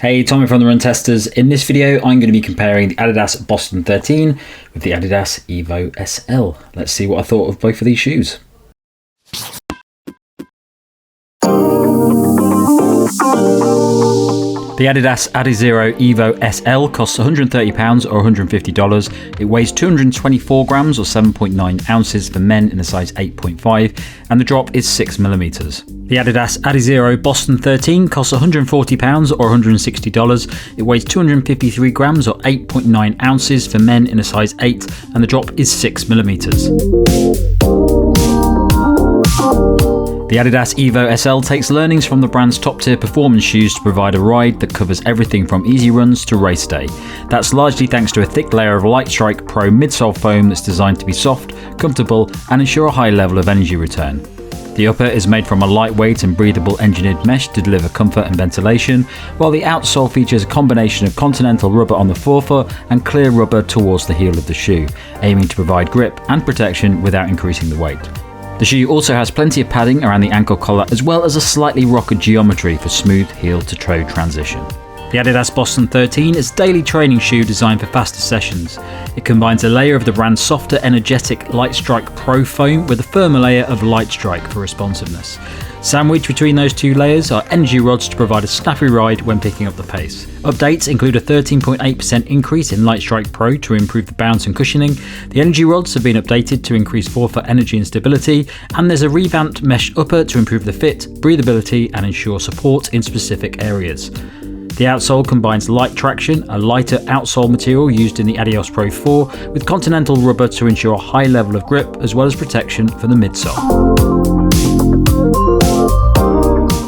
Hey, Tommy from the Run Testers. In this video, I'm going to be comparing the Adidas Boston 13 with the Adidas EVO SL. Let's see what I thought of both of these shoes. The Adidas Adizero EVO SL costs £130 or $150. It weighs 224 grams or 7.9 ounces for men in a size 8.5, and the drop is 6mm. The Adidas Adizero Boston 13 costs £140 or $160. It weighs 253 grams or 8.9 ounces for men in a size 8, and the drop is 6mm. The Adidas EVO SL takes learnings from the brand's top-tier performance shoes to provide a ride that covers everything from easy runs to race day. That's largely thanks to a thick layer of Lightstrike Pro midsole foam that's designed to be soft, comfortable, and ensure a high level of energy return. The upper is made from a lightweight and breathable engineered mesh to deliver comfort and ventilation, while the outsole features a combination of continental rubber on the forefoot and clear rubber towards the heel of the shoe, aiming to provide grip and protection without increasing the weight. The shoe also has plenty of padding around the ankle collar, as well as a slightly rockered geometry for smooth heel-to-toe transition. The Adidas Boston 13 is a daily training shoe designed for faster sessions. It combines a layer of the brand's softer, energetic Lightstrike Pro foam with a firmer layer of Lightstrike for responsiveness. Sandwiched between those two layers are Energyrods to provide a snappy ride when picking up the pace. Updates include a 13.8% increase in Lightstrike Pro to improve the bounce and cushioning. The Energyrods have been updated to increase forefoot energy and stability, and there's a revamped mesh upper to improve the fit, breathability, and ensure support in specific areas. The outsole combines light traction, a lighter outsole material used in the Adidas Pro 4, with continental rubber to ensure a high level of grip as well as protection for the midsole.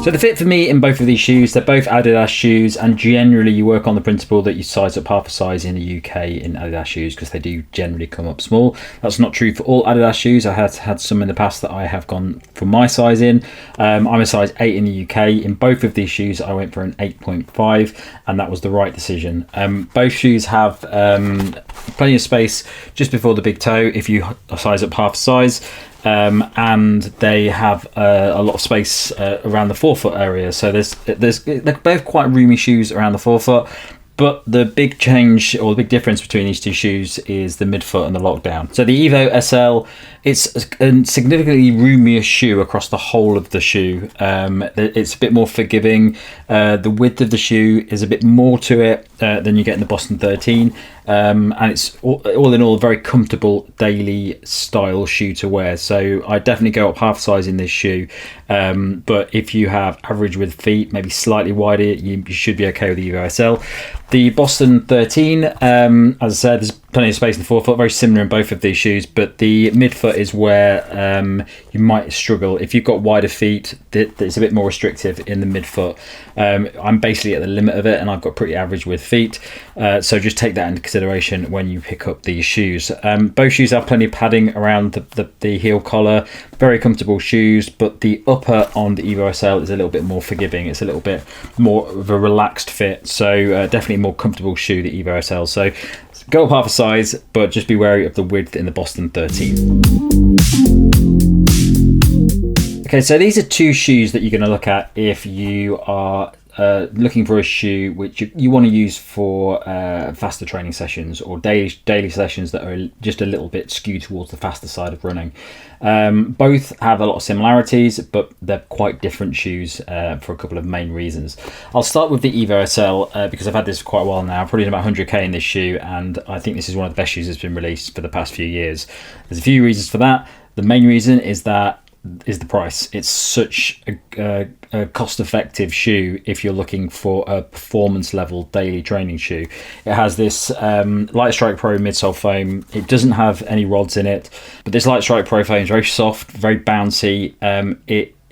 So the fit for me in both of these shoes, they're both Adidas shoes, and generally you work on the principle that you size up half a size in the UK in Adidas shoes because they do generally come up small. That's not true for all Adidas shoes. I have had some in the past that I have gone for my size in. I'm a size 8 in the UK. In both of these shoes I went for an 8.5, and that was the right decision. Both shoes have plenty of space just before the big toe if you size up half a size. And they have a lot of space around the forefoot area, so they're both quite roomy shoes around the forefoot. But the big change, or the big difference between these two shoes, is the midfoot and the lockdown. So the EVO SL, it's a significantly roomier shoe across the whole of the shoe. It's a bit more forgiving. The width of the shoe is a bit more to it than you get in the Boston 13. And it's all in all a very comfortable daily style shoe to wear. So I definitely go up half size in this shoe. But if you have average width feet, maybe slightly wider, you should be okay with the EVO SL. The Boston 13, as I said, there's plenty of space in the forefoot, very similar in both of these shoes, but the midfoot is where you might struggle. If you've got wider feet, it's a bit more restrictive in the midfoot. I'm basically at the limit of it, and I've got pretty average width feet, so just take that into consideration when you pick up these shoes. Both shoes have plenty of padding around the heel collar, very comfortable shoes, but the upper on the EVO SL is a little bit more forgiving. It's a little bit more of a relaxed fit, so definitely a more comfortable shoe, the EVO SL. So go up half a size, but just be wary of the width in the Boston 13. Okay, so these are two shoes that you're going to look at if you are looking for a shoe which you want to use for faster training sessions or daily sessions that are just a little bit skewed towards the faster side of running. Both have a lot of similarities, but they're quite different shoes for a couple of main reasons. I'll start with the EVO SL because I've had this for quite a while now. I've probably done about 100k in this shoe, and I think this is one of the best shoes that's been released for the past few years. There's a few reasons for that. The main reason is the price. It's such a cost-effective shoe if you're looking for a performance level daily training shoe. It has this Lightstrike Pro midsole foam. It doesn't have any rods in it, but this Lightstrike Pro foam is very soft, very bouncy.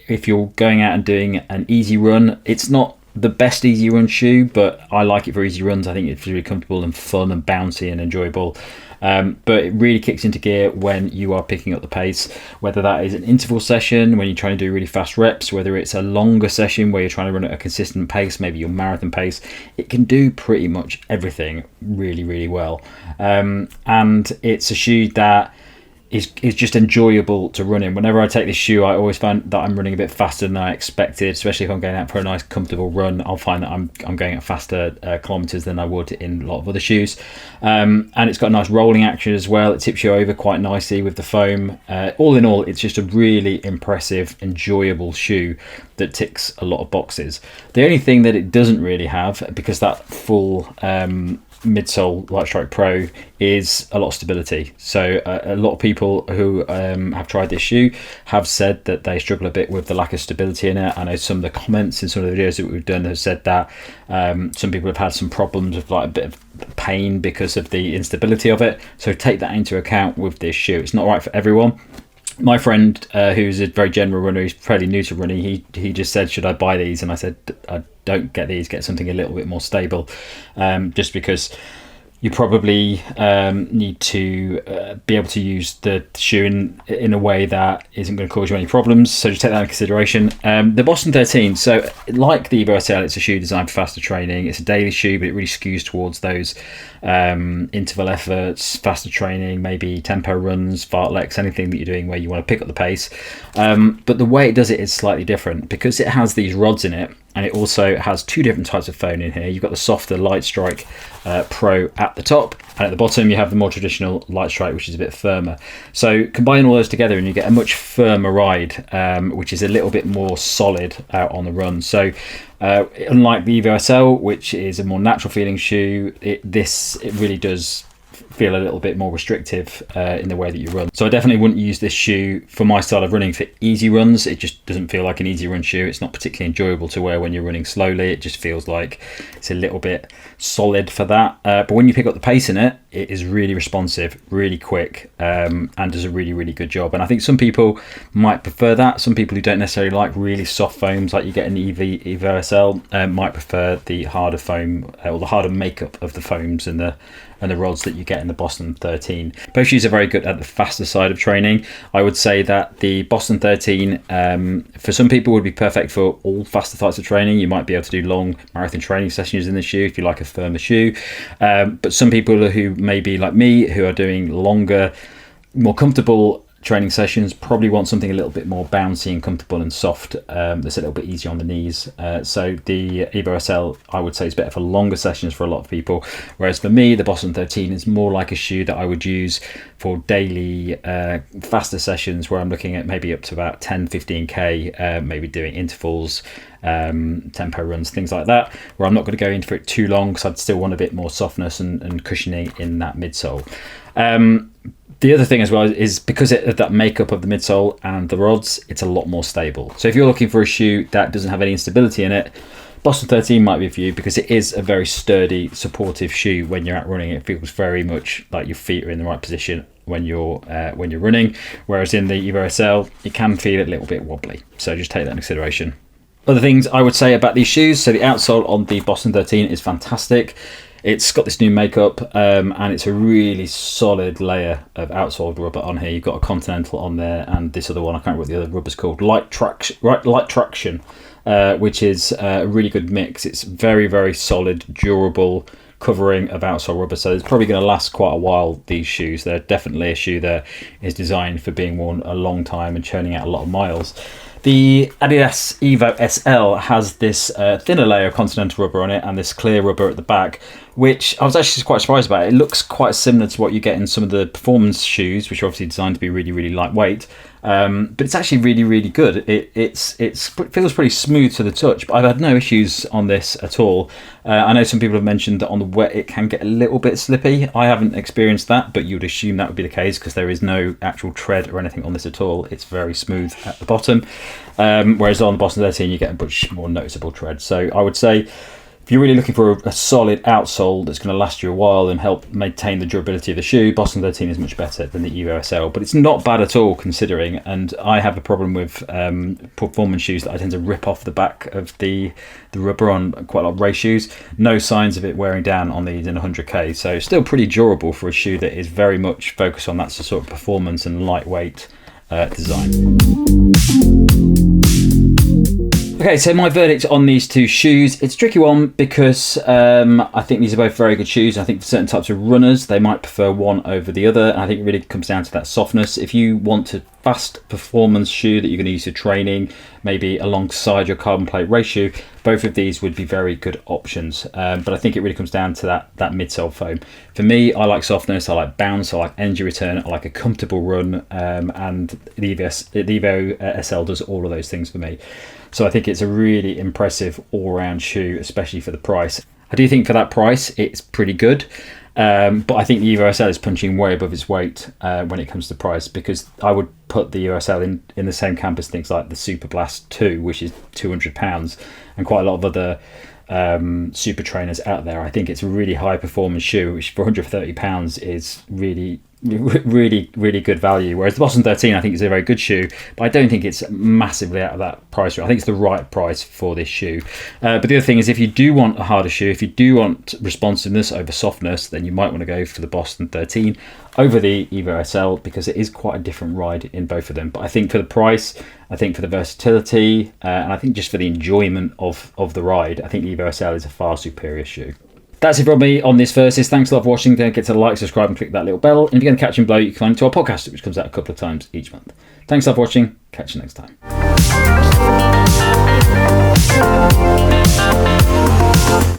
If you're going out and doing an easy run, it's not the best easy run shoe, but I like it for easy runs. I think it's really comfortable and fun and bouncy and enjoyable. But it really kicks into gear when you are picking up the pace, whether that is an interval session when you're trying to do really fast reps, whether it's a longer session where you're trying to run at a consistent pace, maybe your marathon pace. It can do pretty much everything really, really well. And it's a shoe that is just enjoyable to run in. Whenever I take this shoe, I always find that I'm running a bit faster than I expected, especially if I'm going out for a nice comfortable run. I'll find that I'm going at faster kilometers than I would in a lot of other shoes. And it's got a nice rolling action as well. It tips you over quite nicely with the foam. All in all, it's just a really impressive, enjoyable shoe that ticks a lot of boxes. The only thing that it doesn't really have, because that full midsole Lightstrike Pro is a lot of stability. So a lot of people who have tried this shoe have said that they struggle a bit with the lack of stability in it. I know some of the comments in some of the videos that we've done have said that some people have had some problems with like a bit of pain because of the instability of it. So take that into account with this shoe. It's not right for everyone. My friend, who's a very general runner, he's fairly new to running, he just said, should I buy these? And I said, I don't get these, get something a little bit more stable, just because you probably need to be able to use the shoe in a way that isn't going to cause you any problems. So just take that into consideration. The Boston 13, so like the EVO SL, it's a shoe designed for faster training. It's a daily shoe, but it really skews towards those interval efforts, faster training, maybe tempo runs, fartleks, anything that you're doing where you want to pick up the pace. But the way it does it is slightly different because it has these rods in it. And it also has two different types of foam in here. You've got the softer Lightstrike Pro at the top, and at the bottom you have the more traditional Lightstrike, which is a bit firmer. So combine all those together and you get a much firmer ride, which is a little bit more solid out on the run. So unlike the EVO SL, which is a more natural feeling shoe, it really does feel a little bit more restrictive in the way that you run. So I definitely wouldn't use this shoe for my style of running for easy runs. It just doesn't feel like an easy run shoe. It's not particularly enjoyable to wear when you're running slowly. It just feels like it's a little bit solid for that. But when you pick up the pace in it, it is really responsive, really quick, and does a really, really good job. And I think some people might prefer that. Some people who don't necessarily like really soft foams like you get in the EVO SL might prefer the harder foam or the harder makeup of the foams and the rods that you get in the Boston 13. Both shoes are very good at the faster side of training. I would say that the Boston 13 for some people would be perfect for all faster types of training. You might be able to do long marathon training sessions in the shoe if you like a firmer shoe. But some people who may be like me, who are doing longer, more comfortable training sessions, probably want something a little bit more bouncy and comfortable and soft, that's a little bit easier on the knees. So the EVO SL, I would say, is better for longer sessions for a lot of people, whereas for me the Boston 13 is more like a shoe that I would use for daily faster sessions where I'm looking at maybe up to about 10-15k, maybe doing intervals, tempo runs, things like that, where I'm not going to go in for it too long because I'd still want a bit more softness and cushioning in that midsole. The other thing as well is because of that makeup of the midsole and the rods, it's a lot more stable. So if you're looking for a shoe that doesn't have any instability in it, Boston 13 might be for you because it is a very sturdy, supportive shoe when you're out running. It feels very much like your feet are in the right position when you're running, whereas in the EVO SL, it can feel a little bit wobbly. So just take that into consideration. Other things I would say about these shoes, so the outsole on the Boston 13 is fantastic. It's got this new makeup and it's a really solid layer of outsole rubber on here. You've got a Continental on there and this other one, I can't remember what the other rubber's called, Light Traction, which is a really good mix. It's very, very solid, durable covering of outsole rubber, so it's probably going to last quite a while, these shoes. They're definitely a shoe that is designed for being worn a long time and churning out a lot of miles. The Adidas EVO SL has this thinner layer of Continental rubber on it and this clear rubber at the back, which I was actually quite surprised about. It looks quite similar to what you get in some of the performance shoes, which are obviously designed to be really, really lightweight. But it's actually really, really good. It feels pretty smooth to the touch, but I've had no issues on this at all. I know some people have mentioned that on the wet it can get a little bit slippy. I haven't experienced that, but you'd assume that would be the case because there is no actual tread or anything on this at all. It's very smooth at the bottom, whereas on the Boston 13 you get a much more noticeable tread. So I would say if you're really looking for a solid outsole that's going to last you a while and help maintain the durability of the shoe, Boston 13 is much better than the EVO SL, but it's not bad at all considering. And I have a problem with performance shoes that I tend to rip off the back of the rubber on quite a lot of race shoes. No signs of it wearing down on these in 100k, so still pretty durable for a shoe that is very much focused on that sort of performance and lightweight design. Okay, so my verdict on these two shoes, it's a tricky one because I think these are both very good shoes. I think for certain types of runners, they might prefer one over the other. And I think it really comes down to that softness. If you want a fast performance shoe that you're going to use for training, maybe alongside your carbon plate race shoe, both of these would be very good options. But I think it really comes down to that midsole foam. For me, I like softness, I like bounce, I like energy return, I like a comfortable run, and the EVO SL does all of those things for me. So I think it's a really impressive all-round shoe, especially for the price. I do think for that price, it's pretty good. But I think the EVO SL is punching way above its weight when it comes to price, because I would put the EVO SL in the same camp as things like the Super Blast 2, which is £200, and quite a lot of other super trainers out there. I think it's a really high performance shoe, which for £130 is really good value. Whereas the Boston 13, I think, is a very good shoe, but I don't think it's massively out of that price range. I think it's the right price for this shoe. But the other thing is, if you do want a harder shoe, if you do want responsiveness over softness, then you might want to go for the Boston 13 over the EVO SL, because it is quite a different ride in both of them. But I think for the price, I think for the versatility, and I think just for the enjoyment of the ride, I think the EVO SL is a far superior shoe. That's it from me on this Versus. Thanks a lot for watching. Don't forget to like, subscribe, and click that little bell. And if you're going to catch and blow, you can find it to our podcast, which comes out a couple of times each month. Thanks a lot for watching. Catch you next time.